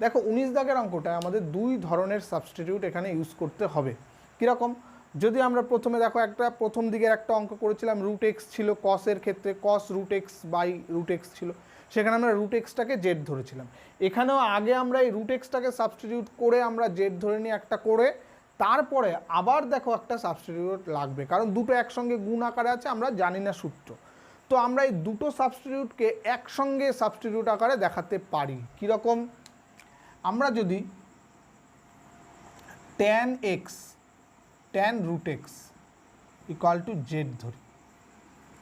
দেখো 19 দাগের অঙ্কটায় আমাদের দুই ধরনের সাবস্টিটিউট এখানে ইউজ করতে হবে। কীরকম, যদি আমরা প্রথমে দেখো একটা প্রথম দিকের একটা অঙ্ক করেছিলাম, রুট এক্স ছিল কসের ক্ষেত্রে, cos root x by root x ছিল, সেখানে আমরা রুট এক্সটাকে জেড ধরেছিলাম। এখানেও আগে আমরা এই রুট এক্সটাকে সাবস্টিটিউট করে আমরা জেড ধরে নিই একটা করে, তারপরে আবার দেখো একটা সাবস্টিটিউট লাগবে, কারণ দুটো একসঙ্গে গুণ আকারে আছে, আমরা জানি না সূত্র। তো আমরা এই দুটো সাবস্টিটিউটকে একসঙ্গে সাবস্টিটিউট আকারে দেখাতে পারি। কীরকম, আমরা যদি tan x tan root x equal to z ধরি,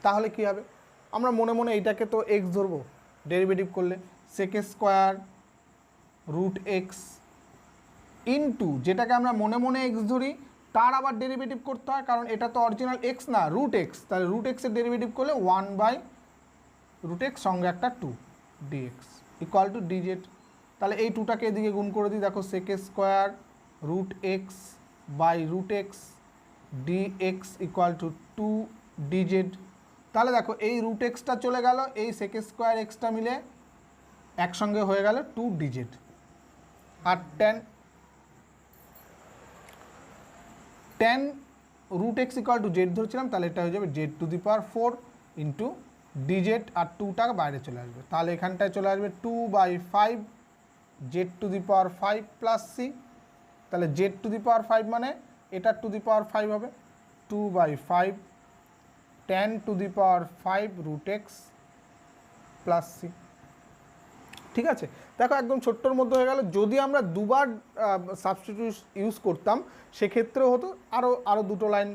তাহলে কী হবে, আমরা মনে মনে এইটাকে তো এক্স ধরবো, ডেরিভেটিভ করলে sec square root x into, যেটাকে আমরা মনে মনে এক্স ধরি তার আবার ডেরিভেটিভ করতে হয়, কারণ এটা তো অরিজিনাল এক্স না, রুট এক্স। তাহলে রুট এক্সের ডেরিভেটিভ করলে 1/√x সঙ্গে একটা 2 ডিএক্স ইকুয়াল টু ডিজেড। তাহলে এই 2টাকে এদিকে গুণ করে দিই, দেখো sec square root x by root x dx equal to 2 d z. তাহলে দেখো এই রুট এক্সটা চলে গেল, এই সেক স্কোয়ার এক্সটা মিলে একসঙ্গে হয়ে গেল 2 ডিজেড। আর tan root x equal to z ধরছিলাম, তাহলে এটা হয়ে যাবে z to the power 4 into dz, আর 2টা বাইরে চলে আসবে, তাহলে এখানটায় চলে আসবে 2/5 z to the power 5 plus C. তাহলে জেড টু দি পাওয়ার 5 মানে এটার টু দি পাওয়ার 5 হবে 2/5 tan to the power 5 root x plus C. ঠিক আছে, দেখো একদম ছোট্টর মধ্যে হয়ে গেল। যদি আমরা দুবার সাবস্টিটিউট ইউজ করতাম সেক্ষেত্রেও হতো, আরও দুটো লাইন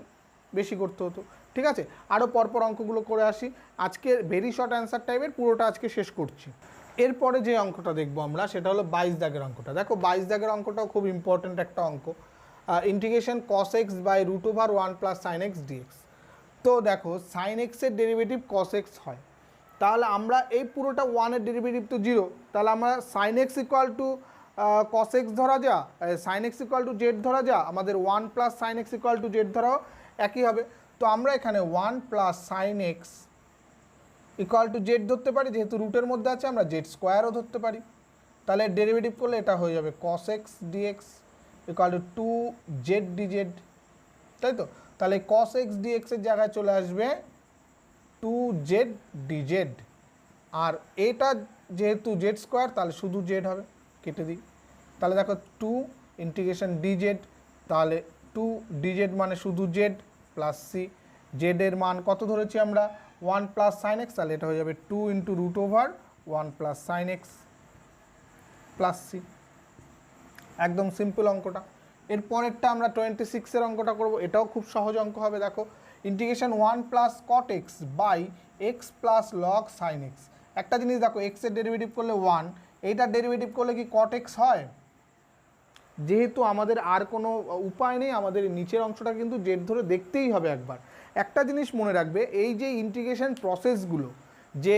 বেশি করতে হতো। ঠিক আছে, আরও পরপর অঙ্কগুলো করে আসি। আজকে ভেরি শর্ট অ্যান্সার টাইপের পুরোটা আজকে শেষ করছি। এরপরে যে অঙ্কটা দেখবো আমরা সেটা হলো 22 দাগের অঙ্কটা। দেখো 22 দাগের অঙ্কটাও খুব ইম্পর্ট্যান্ট একটা অঙ্ক, integration cos x by √1 plus sine x dx. তো দেখো সাইন এক্সের ডেরিভেটিভ cos x হয়, তাহলে আমরা এই পুরোটা 1-এর ডেরিভেটিভ তো 0, তাহলে আমরা sine x equal to cos x ধরা যা, sine x equal to z ধরা যা, আমাদের 1 plus sine x equal to z ধরাও একই হবে। তো আমরা এখানে 1 plus sine x equal to z ধরতে পারি, যেহেতু রুটের মধ্যে আছে আমরা জেড স্কোয়ারও ধরতে পারি। তাহলে ডেরিভেটিভ করলে এটা হয়ে যাবে cos x dx equal to 2 Z DZ, তাই তো। তাহলে cos x dx এর জায়গায় চলে আসবে 2 জেড ডিজেড, আর এটা যেহেতু জেড স্কোয়ার তাহলে শুধু জেড হবে, কেটে দিই। তাহলে দেখো 2 ইন্টিগ্রেশন ডিজেড, তাহলে 2 ডিজেড মানে শুধু জেড প্লাস সি। জেডের মান কত ধরেছি আমরা 1 প্লাস সাইন এক্স, তাহলে এটা হয়ে যাবে 2 into √1 plus sine x plus C. একদম সিম্পল অঙ্কটা। এরপরেরটা আমরা 26-এর অঙ্কটা করব, এটাও খুব সহজ অঙ্ক হবে। দেখো integration 1 plus cot x by x plus log sine x. একটা জিনিস দেখো, এক্সের ডেরিভেটিভ করলে 1, এইটার ডেরিভেটিভ করলে কি কট এক্স হয়? যেহেতু আমাদের আর কোনো উপায় নেই, আমাদের নিচের অংশটা কিন্তু জেড ধরে দেখতেই হবে একবার। একটা জিনিস মনে রাখবে, এই যে ইন্টিগ্রেশন প্রসেসগুলো যে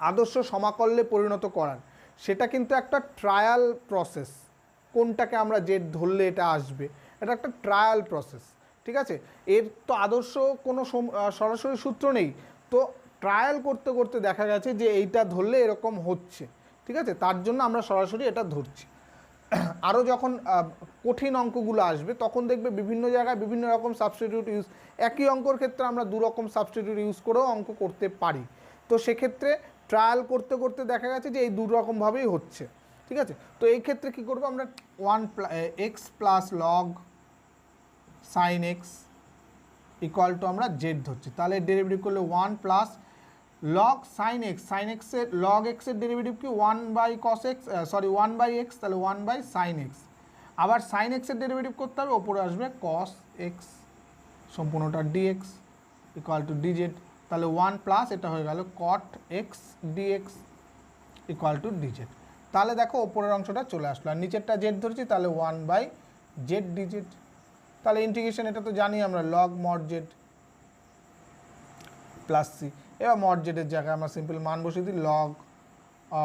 আদর্শ সমাকলনে পরিণত করার, সেটা কিন্তু একটা ট্রায়াল প্রসেস। কোনটাকে আমরা জেড ধরলে এটা আসবে, এটা একটা ট্রায়াল প্রসেস, ঠিক আছে? এর তো আদর্শ কোনো সরাসরি সূত্র নেই, তো ট্রায়াল করতে করতে দেখা গেছে যে এইটা ধরলে এরকম হচ্ছে, ঠিক আছে? তার জন্য আমরা সরাসরি এটা ধরছি। আরও যখন কঠিন অঙ্কগুলো আসবে তখন দেখবে বিভিন্ন জায়গায় বিভিন্ন রকম সাবস্টিটিউট ইউজ, একই অঙ্কর ক্ষেত্রে আমরা দু রকম সাবস্টিটিউট ইউজ করেও অঙ্ক করতে পারি। তো সেক্ষেত্রে ট্রায়াল করতে করতে দেখা গেছে যে এই দু রকমভাবেই হচ্ছে, ঠিক আছে? তো এই ক্ষেত্রে কী করবো আমরা, x plus log sine x equal to আমরা জেড ধরছি, তাহলে ডেরিভেটিভ করলে 1 plus log sine x, sine এক্সের লগ এক্সের ডেরিভেটিভ কি 1 by cos x, sorry 1 by x, তাহলে 1 বাই সাইন এক্স। আবার সাইন এক্সের ডেরিভেটিভ করতে হবে, ওপরে আসবে কস এক্স সম্পূর্ণটা ডিএক্স ইকুয়াল টু ডিজেড, তাহলে 1 প্লাস এটা হয়ে গেল cot x dx equal to d z. তাহলে দেখো ওপরের অংশটা চলে আসলো, আর নিচেরটা জেড ধরছি, তাহলে 1 বাই জেড ডিজেড। তাহলে ইন্টিগ্রেশন এটা তো জানি আমরা, log mod z plus c. এবার মড জেডের জায়গায় আমরা সিম্পল মান বসিয়ে দিই, log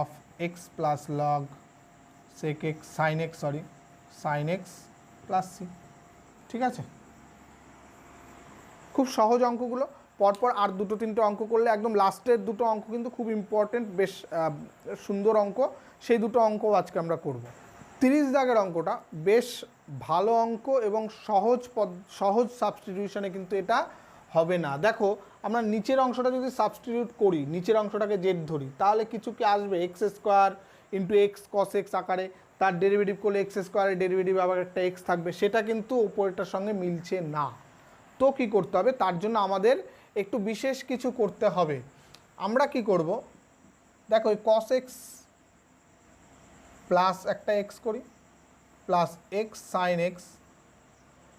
of x plus log sec x sine x, sorry sine x plus C, ঠিক আছে? খুব সহজ অঙ্কগুলো, পরপর আর দুটো তিনটে অঙ্ক করলে একদম লাস্টের দুটো অঙ্ক কিন্তু খুব ইম্পর্টেন্ট, বেশ সুন্দর অঙ্ক, সেই দুটো অঙ্ক আজকে আমরা করব। 30 দাগের অঙ্কটা বেশ ভালো অঙ্ক এবং সহজ সাবস্টিটিউশনে কিন্তু এটা হবে না। দেখো আমরা নিচের অংশটা যদি সাবস্টিটিউট করি, নিচের অংশটাকে জেড ধরি, তাহলে কিছু কি আসবে, এক্স স্কোয়ার ইন্টু এক্স কস এক্স আকারে, তার ডেরিভেটিভ করলে এক্স স্কোয়ারের ডেরিভেটিভ আবার একটা এক্স থাকবে, সেটা কিন্তু উপরেরটার সঙ্গে মিলছে না। তো কি করতে হবে, তার জন্য আমাদের একটু বিশেষ কিছু করতে হবে। আমরা কি করব, দেখো এই কস এক্স প্লাস একটা এক্স করি, plus x sine x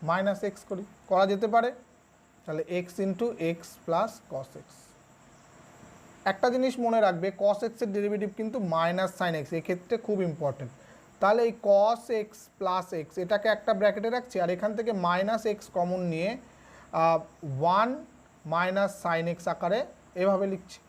minus x করি, করা যেতে পারে। তাহলে x into x plus cos x. একটা জিনিস মনে রাখবে, কস এক্সের ডেরিভেটিভ কিন্তু মাইনাস সাইন এক্স, এক্ষেত্রে খুব ইম্পর্টেন্ট। তাহলে এই কস এক্স প্লাস এক্স এটাকে একটা ব্র্যাকেটে রাখছি, আর এখান থেকে মাইনাস এক্স কমন নিয়ে 1 মাইনাস সাইন এক্স আকারে এভাবে লিখছি।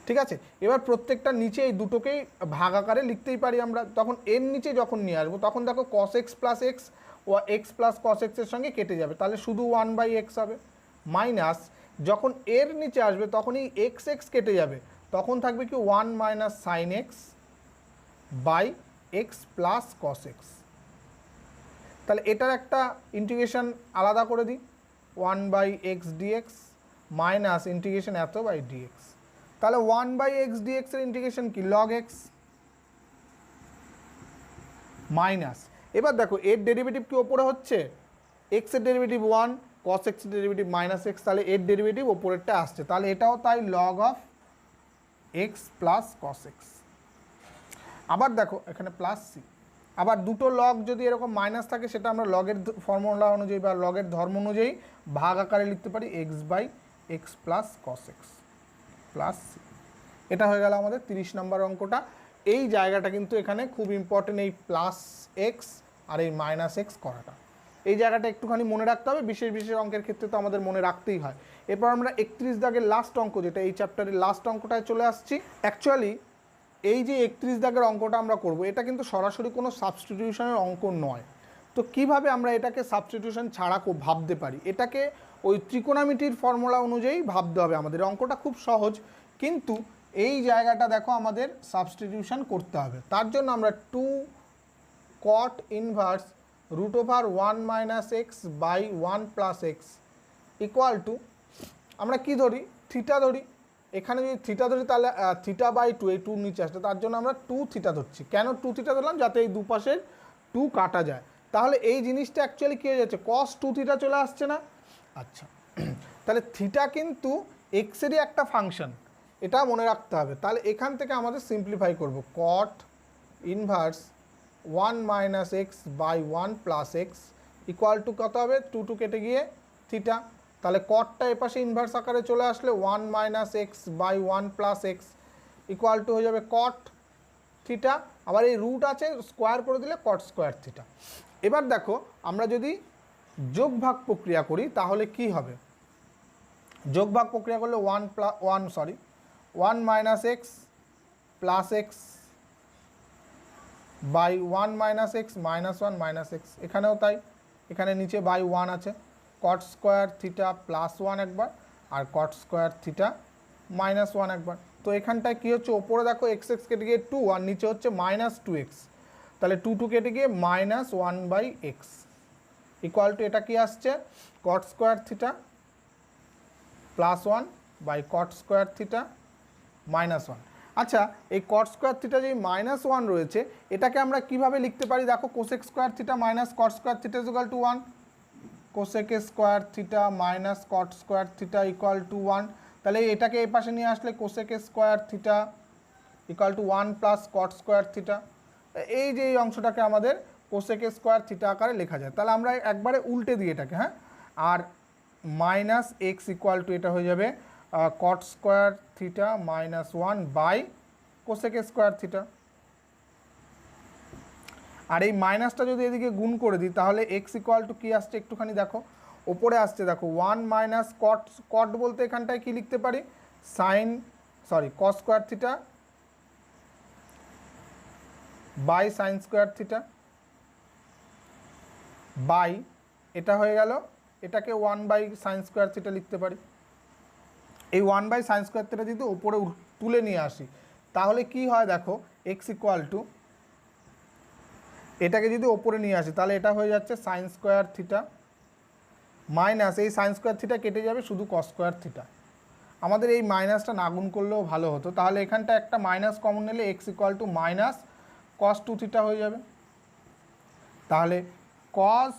ঠিক আছে, এবার প্রত্যেকটা নিচে এই দুটোকেই ভাগ আকারে লিখতেই পারি আমরা। তখন এর নিচে যখন নিয়ে আসবো তখন দেখো কস এক্স প্লাস এক্স ও এক্স প্লাস কস এক্সের সঙ্গে কেটে যাবে, তাহলে শুধু 1 বাই এক্স হবে। মাইনাস যখন এর নিচে আসবে তখন এই এক্স এক্স কেটে যাবে, তখন থাকবে কি 1 minus sine x by x plus cos x. তাহলে এটার একটা ইন্টিগ্রেশন আলাদা করে দিই, 1 by x d x minus integration এত বাই ডিএক্স। তাহলে 1 বাই এক্স ডিএক্সের ইন্টিগ্রেশন কি, লগ এক্স মাইনাস, এবার দেখো এর ডেরিভেটিভ কি ওপরে হচ্ছে, এক্সের ডেরিভেটিভ 1, কস এক্সের ডেরিভেটিভ মাইনাস এক্স, তাহলে এর ডেরিভেটিভ ওপরেরটা আসছে, তাহলে এটাও তাই log of x plus cos x. আবার দেখো এখানে প্লাস সি, আবার দুটো লগ যদি এরকম মাইনাস থাকে সেটা আমরা লগের ফর্মুলা অনুযায়ী বা লগের ধর্ম অনুযায়ী ভাগ আকারে লিখতে পারি, x by x plus cos x plus C. এটা হয়ে গেল আমাদের 30 নম্বর অঙ্কটা। এই জায়গাটা কিন্তু এখানে খুব ইম্পর্টেন্ট, এই প্লাস এক্স আর এই মাইনাস এক্স করাটা, এই জায়গাটা একটুখানি মনে রাখতে হবে। বিশেষ বিশেষ অঙ্কের ক্ষেত্রে তো আমাদের মনে রাখতেই হয়। এরপর আমরা 31 দাগের লাস্ট অঙ্ক, যেটা এই চ্যাপ্টারের লাস্ট অঙ্কটায় চলে আসছি। অ্যাকচুয়ালি এই যে 31 দাগের অঙ্কটা আমরা করব, এটা কিন্তু সরাসরি কোনো সাবস্টিটিউশনের অঙ্ক নয়। তো কিভাবে আমরা এটাকে সাবস্টিটিউশন ছাড়া ভাবতে পারি, এটাকে ওই ত্রিকোণমিতির ফর্মুলা অনুযায়ী ভাবতে হবে আমাদের। অঙ্কটা খুব সহজ, কিন্তু এই জায়গাটা দেখো আমাদের সাবস্টিটিউশন করতে হবে। তার জন্য আমরা 2 cot inverse root over 1 minus x by 1 plus x equal to, আমরা কি ধরি, থিটা ধরি। এখানে যদি থিটা ধরি তাহলে থিটা বাই 2, এই 2 নিচে আসছে, তার জন্য আমরা 2 থিটা ধরছি। কেন 2 থিটা ধরলাম, যাতে এই দুপাশের 2 কাটা যায়। তাহলে এই জিনিসটা অ্যাকচুয়ালি কী হয়ে যাচ্ছে, কস 2 থিটা চলে আসছে না। আচ্ছা, তাহলে থিটা কিন্তু এক্সেরই একটা ফাংশন, এটা মনে রাখতে হবে। তাহলে এখান থেকে আমাদের সিম্পলিফাই করব, cot inverse one minus x by one plus x equal to কত হবে, টু টু কেটে গিয়ে থিটা। তাহলে কটটা এপাশে ইনভার্স আকারে চলে আসলে one minus x by one plus x equal to হয়ে যাবে কট থিটা। আবার এই রুট আছে, স্কোয়ার করে দিলে কট স্কোয়ার থিটা। এবার দেখো আমরা যদি যোগ ভাগ প্রক্রিয়া করি তাহলে কি হবে, যোগ ভাগ প্রক্রিয়া করলে one minus x plus x by one minus x minus one minus x, এখানেও তাই, এখানে নিচে বাই ওয়ান আছে, cot square theta plus one একবার আর cot square theta minus one একবার। তো এখানটায় কী হচ্ছে, ওপরে দেখো এক্স এক্স কেটে গিয়ে টু আর নিচে হচ্ছে মাইনাস টু এক্স, তাহলে টু টু কেটে গিয়ে minus one by x equal to এটা কি আসছে, cot square theta plus one by cot square theta minus one. আচ্ছা, এই কট স্কোয়ার থিটা যে মাইনাস ওয়ান রয়েছে এটাকে আমরা কিভাবে লিখতে পারি, দেখো cosec square theta minus cot square theta equal to one, cosec square theta minus cot square theta equal to one. তাহলে এটাকে এই পাশে নিয়ে আসলে cosec square theta equal to one plus cot square theta, এই যে এই অংশটাকে আমাদের কোসেক স্কোয়ার থিটা আকারে লেখা যায়। তাহলে আমরা একবারে উল্টে দিই এটাকে, হ্যাঁ, আর মাইনাস এক্স ইকুয়াল টু এটা হয়ে যাবে cot square theta minus one by cosec square theta. আর এই মাইনাসটা যদি এদিকে গুণ করে দিই তাহলে এক্স ইকুয়াল টু কী আসছে একটুখানি দেখো, ওপরে আসছে দেখো ওয়ান মাইনাস কট বলতে এখানটায় কী লিখতে পারি, cos square theta by sine square theta by এটা হয়ে গেল, এটাকে one by sine square theta লিখতে পারি। এই one by sine square theta যদি ওপরে তুলে নিয়ে আসি তাহলে কি হয় দেখো, এক্স ইকুয়াল টু এটাকে যদি ওপরে নিয়ে আসি তাহলে এটা হয়ে যাচ্ছে সাইন স্কোয়ার থিটা মাইনাস এই সাইন স্কোয়ার থিটা কেটে যাবে শুধু কস স্কোয়ার থিটা। আমাদের এই মাইনাসটা না গুণ করলেও ভালো হতো, তাহলে এখানটা একটা মাইনাস কমন নিলে x equal to minus cos two theta হয়ে যাবে। তাহলে cos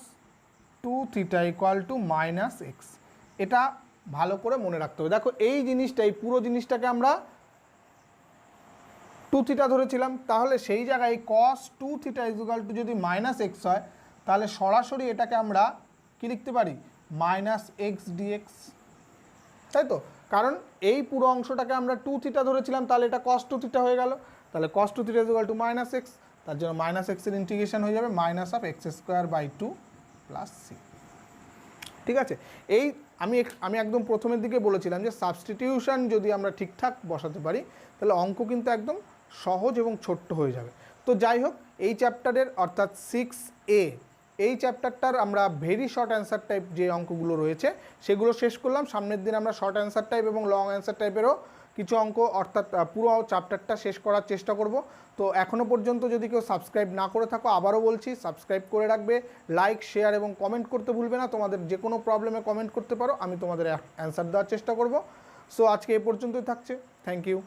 two theta equal to minus x, এটা ভালো করে মনে রাখতে হবে। দেখো এই জিনিসটা, এই পুরো জিনিসটাকে আমরা টু থিটা ধরেছিলাম, তাহলে সেই জায়গায় কস টু থিটা ইকুয়াল টু যদি মাইনাস এক্স হয় তাহলে সরাসরি এটাকে আমরা কি লিখতে পারি, মাইনাস এক্স ডিএক্স, তাই তো, কারণ এই পুরো অংশটাকে আমরা টু থিটা ধরেছিলাম, তাহলে এটা কস টু থিটা হয়ে গেল। তাহলে cos two theta equal to minus x, তার জন্য মাইনাস এক্সের ইন্টিগ্রেশন হয়ে যাবে minus of x square by two plus C. ঠিক আছে, এই আমি একদম প্রথমের দিকে বলেছিলাম যে সাবস্টিটিউশন যদি আমরা ঠিকঠাক বসাতে পারি তাহলে অঙ্ক কিন্তু একদম সহজ এবং ছোট্ট হয়ে যাবে। তো যাই হোক, এই চ্যাপ্টারের অর্থাৎ 6A এই চ্যাপ্টারটার আমরা ভেরি শর্ট অ্যান্সার টাইপ যে অঙ্কগুলো রয়েছে সেগুলো শেষ করলাম। সামনের দিন আমরা শর্ট অ্যান্সার টাইপ এবং লং অ্যান্সার টাইপেরও কিছু অঙ্ক অর্থাৎ পুরো চ্যাপ্টারটা শেষ করার চেষ্টা করব। তো এখনও পর্যন্ত যদি কেউ সাবস্ক্রাইব না করে থাকো আবারও বলছি সাবস্ক্রাইব করে রাখবে, লাইক শেয়ার এবং কমেন্ট করতে ভুলবে না। তোমাদের যে কোনো প্রবলেমে কমেন্ট করতে পারো, আমি তোমাদের অ্যান্সার দেওয়ার চেষ্টা করব। সো আজকে এই পর্যন্তই থাকছে, থ্যাংক ইউ।